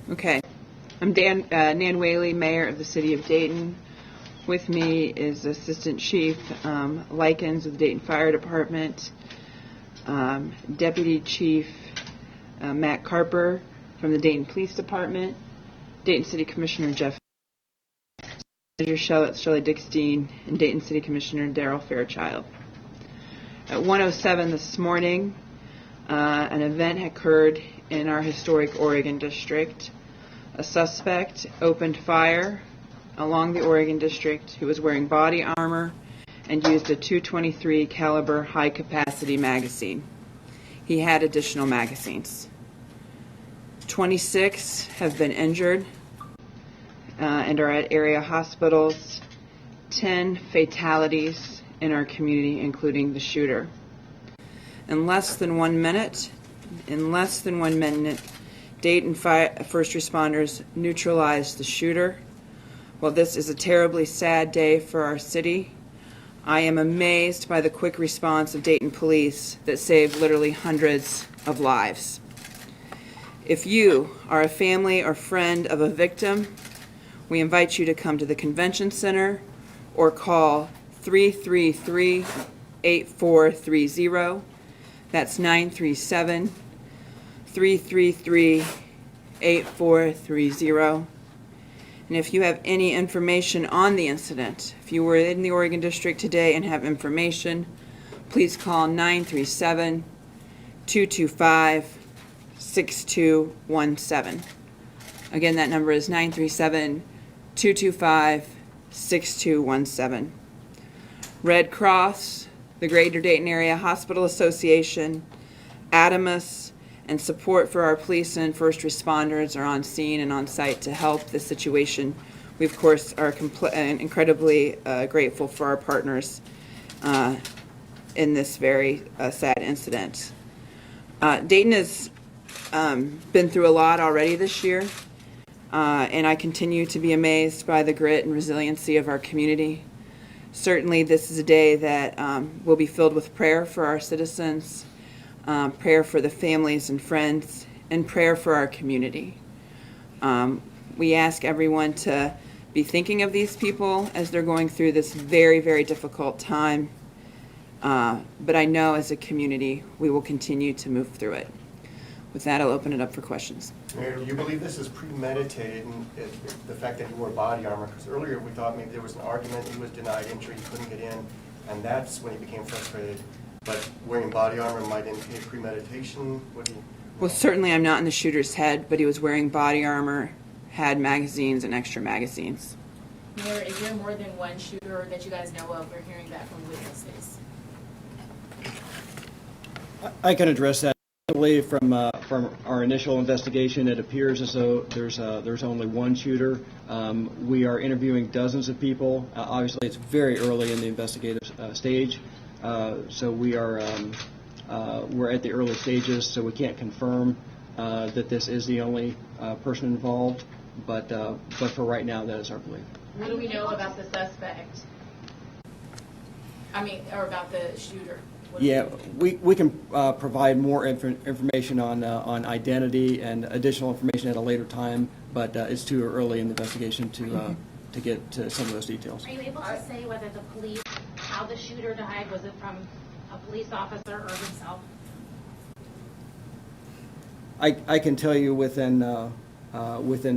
Okay. I'm Nan Whaley, Mayor of the City of Dayton. With me is Assistant Chief Likens of the Dayton Fire Department, Deputy Chief Matt Carper from the Dayton Police Department, Dayton City Commissioner Jeff, Shelley Dickstein, and Dayton City Commissioner Darrell Fairchild. At 1:07 this morning, an event occurred in our historic Oregon District. A suspect opened fire along the Oregon District who was wearing body armor and used a .223 caliber high-capacity magazine. He had additional magazines. 26 have been injured and are at area hospitals. 10 fatalities in our community, including the shooter. In less than 1 minute, Dayton first responders neutralized the shooter. While this is a terribly sad day for our city, I am amazed by the quick response of Dayton police that saved literally hundreds of lives. If you are a family or friend of a victim, we invite you to come to the convention center or call 333-8430. That's 937-333-8430. And if you have any information on the incident, if you were in the Oregon District today and have information, please call 937-225-6217. Again, that number is 937-225-6217. Red Cross, the Greater Dayton Area Hospital Association, Adamus, and support for our police and first responders are on scene and on site to help the situation. We, of course, are incredibly grateful for our partners in this very sad incident. Dayton has been through a lot already this year, and I continue to be amazed by the grit and resiliency of our community. Certainly, this is a day that will be filled with prayer for our citizens, prayer for the families and friends, and prayer for our community. We ask everyone to be thinking of these people as they're going through this very, very difficult time. But I know as a community, we will continue to move through it. With that, I'll open it up for questions. Mayor, do you believe this is premeditated, and the fact that he wore body armor? Because earlier we thought maybe there was an argument, he was denied entry, he couldn't get in, and that's when he became frustrated. But wearing body armor might indicate premeditation? Well, certainly I'm not in the shooter's head, but he was wearing body armor, had magazines and extra magazines. Mayor, is there more than one shooter that you guys know of? We're hearing that from witnesses. I can address that. From our initial investigation, it appears as though there's only one shooter. We are interviewing dozens of people. Obviously, it's very early in the investigative stage, so we're at the early stages, so we can't confirm that this is the only person involved. But for right now, that is our belief. What do we know about the suspect? Or about the shooter? Yeah, we can provide more information on identity and additional information at a later time, but it's too early in the investigation to get to some of those details. Are you able to say whether the police, how the shooter died? Was it from a police officer or himself? I can tell you within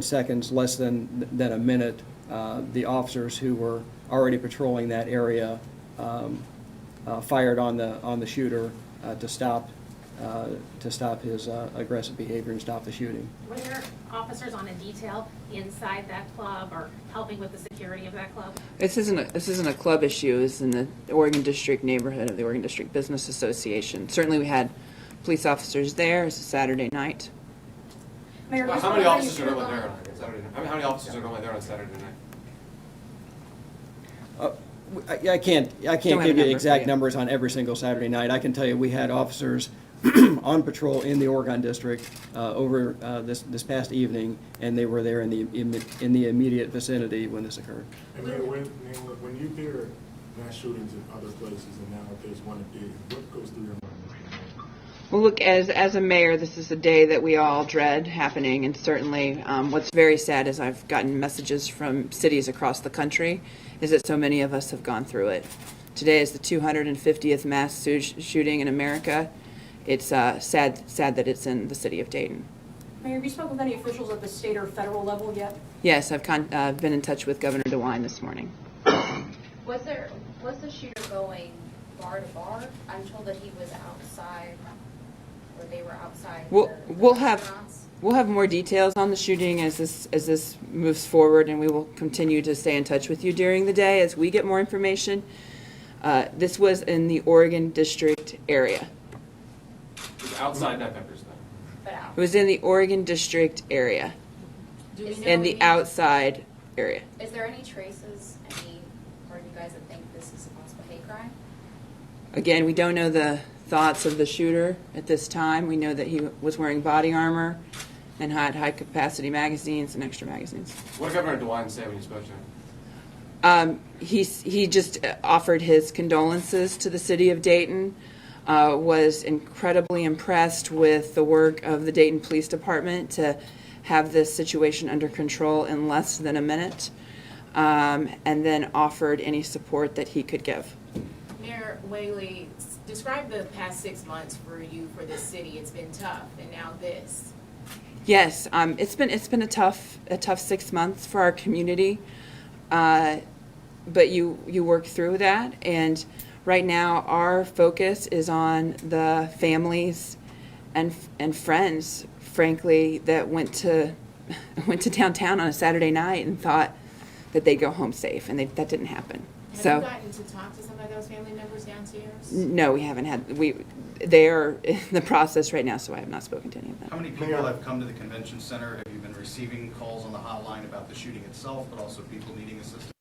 seconds, less than a minute, the officers who were already patrolling that area fired on the shooter to stop his aggressive behavior and stop the shooting. Were there officers on a detail inside that club or helping with the security of that club? This isn't a club issue. It's in the Oregon District neighborhood of the Oregon District Business Association. Certainly, we had police officers there. It's a Saturday night. Mayor, how many officers are normally there on Saturday night? How many officers are normally there on Saturday night? I can't give you exact numbers on every single Saturday night. I can tell you we had officers on patrol in the Oregon District over this past evening, and they were there in the immediate vicinity when this occurred. And when you hear mass shootings in other places and now there's one at Dayton, what goes through your mind? Well, look, as a mayor, this is a day that we all dread happening, and certainly what's very sad is I've gotten messages from cities across the country is that so many of us have gone through it. Today is the 250th mass shooting in America. It's sad that it's in the city of Dayton. Mayor, have you spoken with any officials at the state or federal level yet? Yes, I've been in touch with Governor DeWine this morning. Was the shooter going bar to bar? I'm told that he was outside, or they were outside. We'll have more details on the shooting as this moves forward, and we will continue to stay in touch with you during the day as we get more information. This was in the Oregon District area. It was outside Nut Peppers, though. But out. It was in the Oregon District area, Do we know in the any- outside area. Is there any traces, or you guys that think this is a possible hate crime? Again, we don't know the thoughts of the shooter at this time. We know that he was wearing body armor and had high-capacity magazines and extra magazines. What did Governor DeWine say when you spoke to him? He just offered his condolences to the city of Dayton, was incredibly impressed with the work of the Dayton Police Department to have this situation under control in less than a minute, and then offered any support that he could give. Mayor Whaley, describe the past 6 months for you, for this city. It's been tough, and now this. Yes, it's been a tough 6 months for our community, but you work through that, and right now our focus is on the families and friends, frankly, that went to downtown on a Saturday night and thought that they'd go home safe, and that didn't happen. Have So you gotten to talk to some of those family members downstairs? no, we haven't had. They are in the process right now, so I have not spoken to any of them. How many people have come to the convention center? Have you been receiving calls on the hotline about the shooting itself, but also people needing assistance?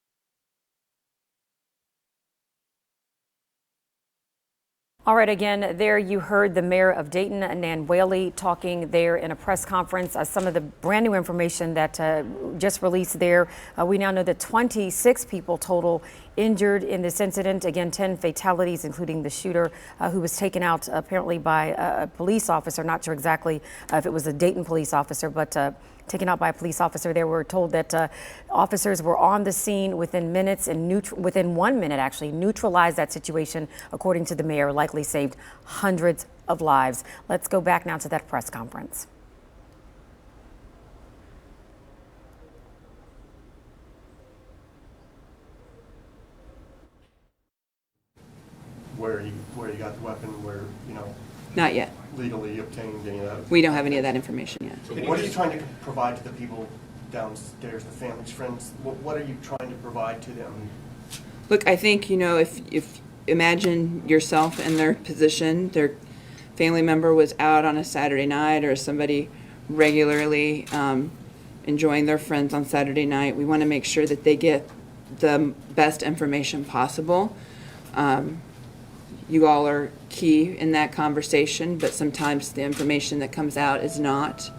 All right, again, there you heard the mayor of Dayton, Nan Whaley, talking there in a press conference. Some of the brand new information that just released there. We now know that 26 people total injured in this incident. Again, 10 fatalities, including the shooter who was taken out apparently by a police officer. Not sure exactly if it was a Dayton police officer, but taken out by a police officer. They were told that officers were on the scene within minutes and within 1 minute actually neutralized that situation, according to the mayor, likely saved hundreds of lives. Let's go back now to that press conference. Where he got the weapon, where, Not yet. legally obtained any of that. We don't have any of that information yet. What are you trying to provide to the people downstairs, the families, friends? What are you trying to provide to them? Look, I think, if imagine yourself in their position, their family member was out on a Saturday night, or somebody regularly enjoying their friends on Saturday night, we want to make sure that they get the best information possible. You all are key in that conversation, but sometimes the information that comes out is not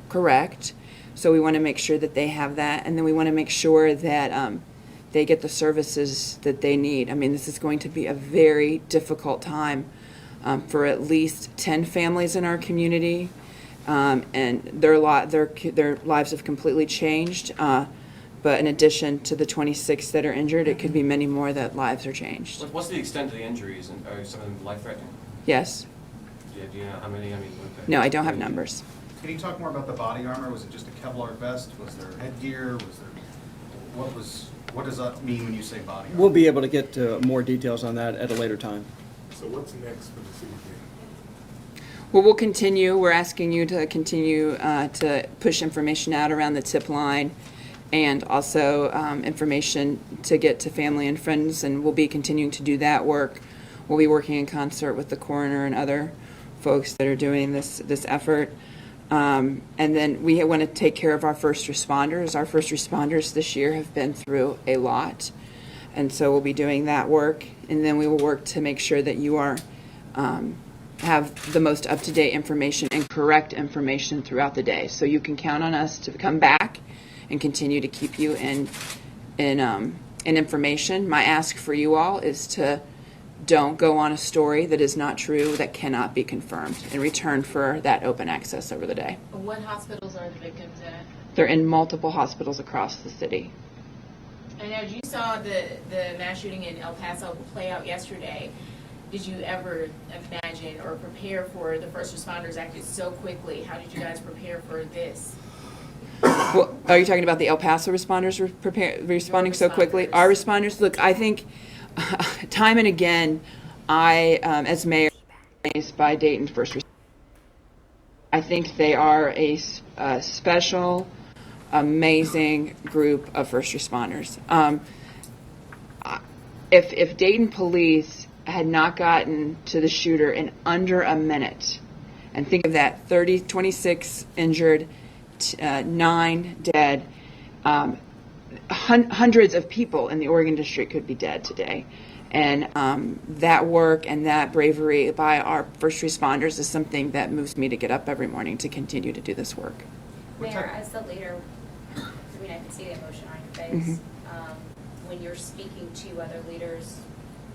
correct. So we want to make sure that they have that, and then we want to make sure that they get the services that they need. I mean, this is going to be a very difficult time for at least 10 families in our community, and their lives have completely changed. But in addition to the 26 that are injured, it could be many more that lives are changed. What's the extent of the injuries, and are some of them life-threatening? Yes. Do you know how many? No, I don't have numbers. Can you talk more about the body armor? Was it just a Kevlar vest? Was there headgear? What does that mean when you say body armor? We'll be able to get more details on that at a later time. So what's next for the city? Well, we'll continue. We're asking you to continue to push information out around the tip line, and also information to get to family and friends, and we'll be continuing to do that work. We'll be working in concert with the coroner and other folks that are doing this effort. And then we want to take care of our first responders. Our first responders this year have been through a lot, and so we'll be doing that work. And then we will work to make sure that you are have the most up-to-date information and correct information throughout the day. So you can count on us to come back and continue to keep you in information. My ask for you all is to don't go on a story that is not true, that cannot be confirmed, in return for that open access over the day. What hospitals are the victims at? They're in multiple hospitals across the city. And as you saw the mass shooting in El Paso play out yesterday, did you ever imagine or prepare for the first responders acted so quickly? How did you guys prepare for this? Well, are you talking about the El Paso responders responding so quickly? Our responders, look, I think time and again, as mayor, am amazed by Dayton's first responders. I think they are a special, amazing group of first responders. If Dayton police had not gotten to the shooter in under a minute, and think of that, 26 injured, 9 dead, hundreds of people in the Oregon District could be dead today. And that work and that bravery by our first responders is something that moves me to get up every morning to continue to do this work. Mayor, as the leader, I mean, I can see the emotion on your face. When you're speaking to other leaders,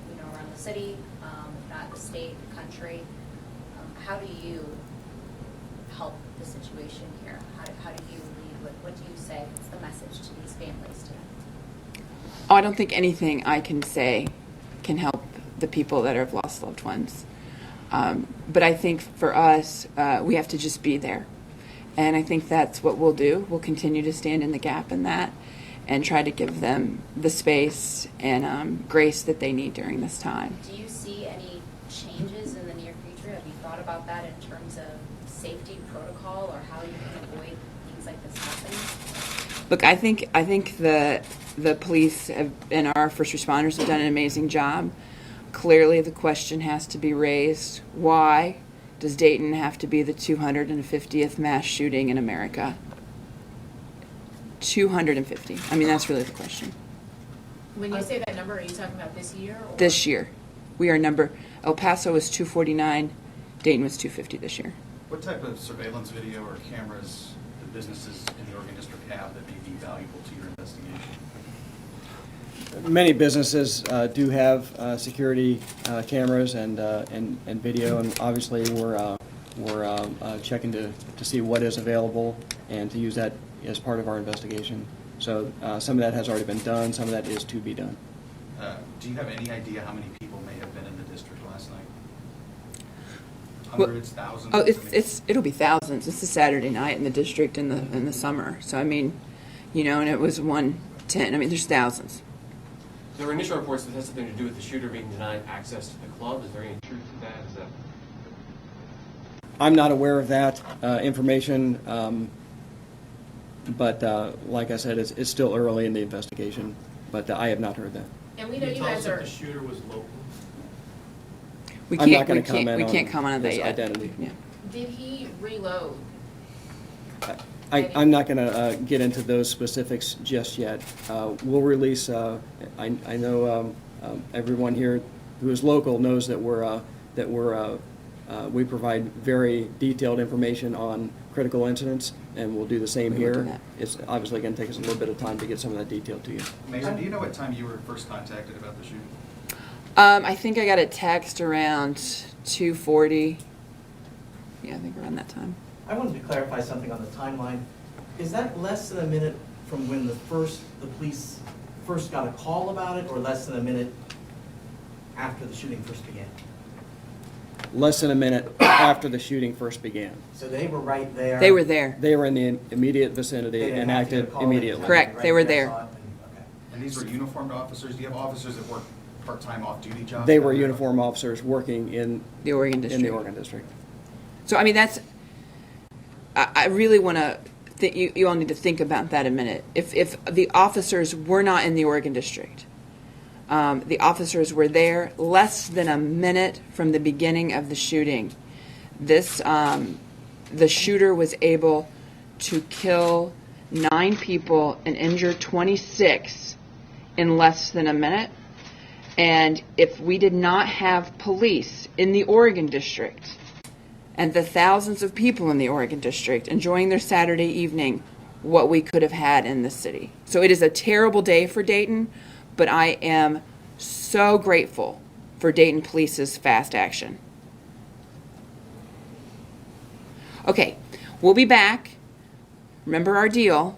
you know, around the city, if not the state, the country, how do you help the situation here? How do you lead? What do you say? What's the message to these families today? Oh, I don't think anything I can say can help the people that have lost loved ones. But I think for us, we have to just be there. And I think that's what we'll do. We'll continue to stand in the gap in that and try to give them the space and grace that they need during this time. Do you see any changes in the near future? Have you thought about that in terms of safety protocol or how you can avoid things like this happening? Look, I think the police and our first responders have done an amazing job. Clearly, the question has to be raised: why does Dayton have to be the 250th mass shooting in America? 250. I mean, that's really the question. When you say that number, are you talking about this year? Or? This year, we are El Paso was 249, Dayton was 250 this year. What type of surveillance video or cameras do businesses in the Oregon District have that may be valuable to your investigation? Many businesses do have security cameras and video, and obviously we're checking to see what is available and to use that as part of our investigation. So some of that has already been done. Some of that is to be done. Do you have any idea how many people may have been in the district last night? Well, Hundreds, thousands? Oh, it'll be thousands. It's a Saturday night in the district in the summer. So I mean, you know, and it was 110. I mean, there's thousands. There were initial reports that has something to do with the shooter being denied access to the club. Is there any truth to that? Is that? I'm not aware of that information, but like I said, it's still early in the investigation. But I have not heard that. And we know you guys are. The shooter was local. I'm not going to comment We can't comment on that his yet. identity. Yeah. Did he reload? I'm not going to get into those specifics just yet. We'll release. I know everyone here who is local knows that we provide very detailed information on critical incidents, and we'll do the same We will do here. that. It's obviously going to take us a little bit of time to get some of that detail to you. Mayor, do you know what time you were first contacted about the shooting? I think I got a text around 2:40. Yeah, I think around that time. I wanted to clarify something on the timeline. Is that less than a minute from when the police first got a call about it, or less than a minute after the shooting first began? Less than a minute after the shooting first began. So they were right there? They were there. They were in the immediate vicinity They didn't and have to get a acted call, they just immediately. had to Correct, be they were there, there. saw it, okay. And these were uniformed officers? Do you have officers that work part-time off-duty jobs? They were uniform officers working in The Oregon in District. the Oregon District. So I mean, I really want to. You all need to think about that a minute. If the officers were not in the Oregon District, the officers were there less than a minute from the beginning of the shooting. The shooter was able to kill 9 people and injure 26 in less than a minute. And if we did not have police in the Oregon District and the thousands of people in the Oregon District enjoying their Saturday evening, what we could have had in this city. So it is a terrible day for Dayton, but I am so grateful for Dayton Police's fast action. Okay, we'll be back. Remember our deal.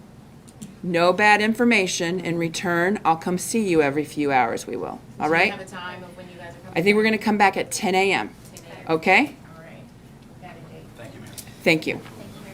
No bad information. In return, I'll come see you every few hours. We will. All Do you right? have a time of when you guys are coming? I think we're going to come back at 10 a.m. 10 a.m. Okay? All right. Got a date. Thank you, ma'am. Thank you.